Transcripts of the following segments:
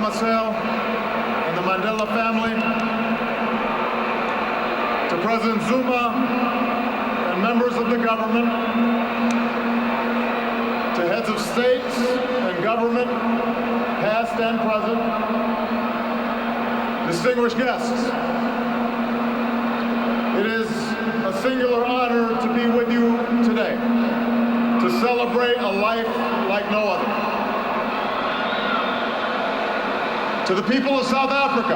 Marcel and the Mandela family, to President Zuma and members of the government, to heads of states and government, past and present, distinguished guests. It is a singular honor to be with you today, to celebrate a life like no other. To the people of South Africa,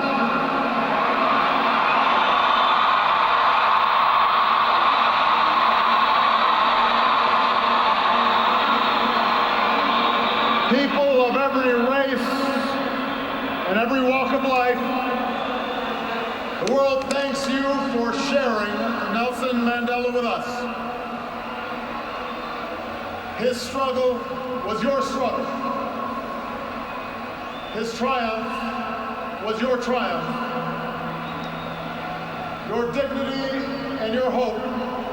people of every race and every walk of life, the world thanks you for sharing Nelson Mandela with us. His struggle was your struggle. His triumph was your triumph. Your dignity and your hope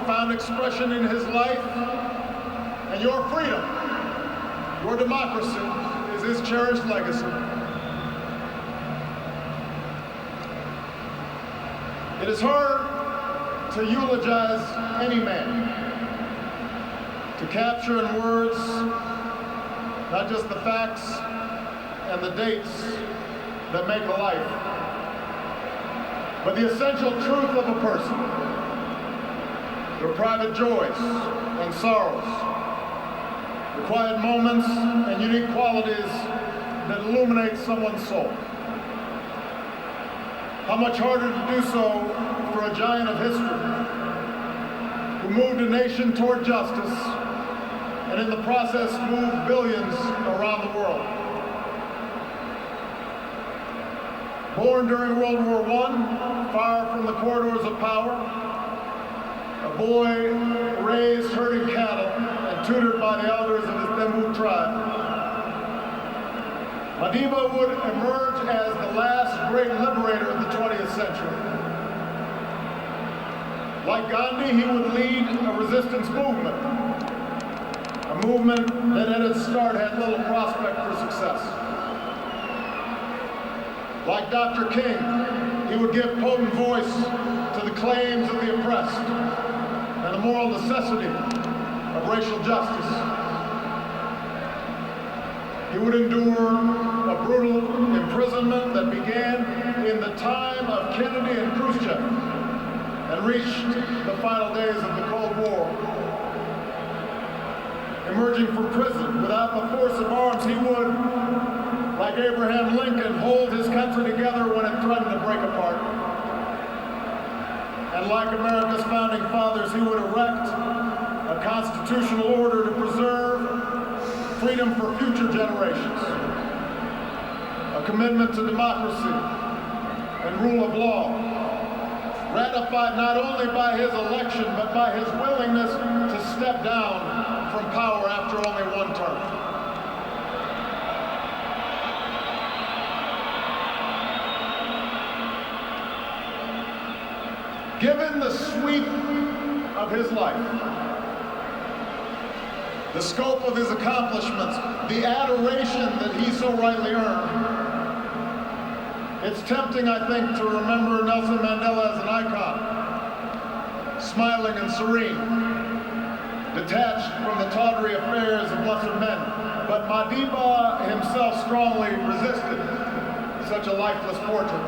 found expression in his life, and your freedom, your democracy, is his cherished legacy. It is hard to eulogize any man, to capture in words not just the facts and the dates that make a life, but the essential truth of a person, their private joys and sorrows, the quiet moments and unique qualities that illuminate someone's soul. How much harder to do so for a giant of history who moved a nation toward justice and in the process moved billions around the world. Born during World War I, far from the corridors of power, a boy raised herding cattle and tutored by the elders of his Dembu tribe, Madiba would emerge as the last great liberator of the 20th century. Like Gandhi, he would lead a resistance movement, a movement that at its start had little prospect for success. Like Dr. King, he would give potent voice to the claims of the oppressed and the moral necessity of racial justice. He would endure a brutal imprisonment that began in the time of Kennedy and Khrushchev and reached the final days of the Cold War. Emerging from prison without the force of arms, he would, like Abraham Lincoln, hold his country together when it threatened to break apart. And like America's founding fathers, he would erect a constitutional order to preserve freedom for future generations, a commitment to democracy and rule of law, ratified not only by his election, but by his willingness to step down from power after only one term. Given the sweep of his life, the scope of his accomplishments, the adoration that he so rightly earned, it's tempting, I think, to remember Nelson Mandela as an icon, smiling and serene, detached from the tawdry affairs of lesser men. But Madiba himself strongly resisted such a lifeless portrait.